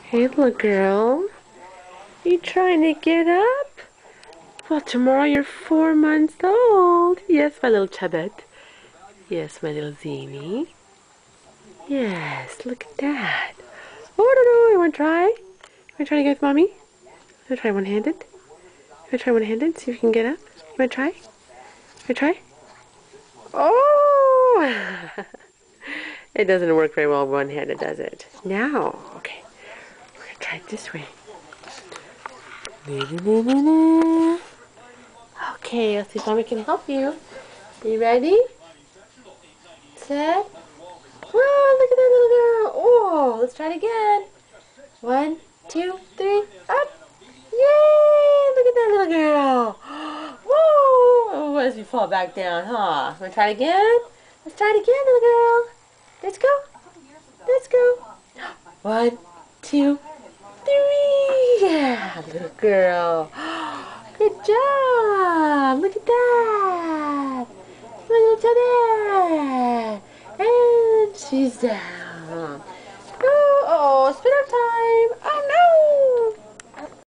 Hey, little girl. You trying to get up? Well, tomorrow you're 4 months old. Yes, my little Chubbet. Yes, my little Zini. Yes, look at that. Oh, no, no, you want to try? You want to try to get with Mommy? You want to try one-handed? You want to try one-handed? See if you can get up? You want to try? You want to try? Oh! It doesn't work very well one-handed, does it? Now, okay. We're going to try it this way. Okay, let's see if Mommy can help you. Are you ready? Set. Whoa, look at that little girl. Oh, let's try it again. 1, 2, 3, up. Yay, look at that little girl. Whoa, as we fall back down, huh? Want to try it again? Let's try it again, little girl. Let's go. Let's go. 1, 2, 3. Yeah, little girl. Good job. Look at that. Look at that. And she's down. Oh, spinner time.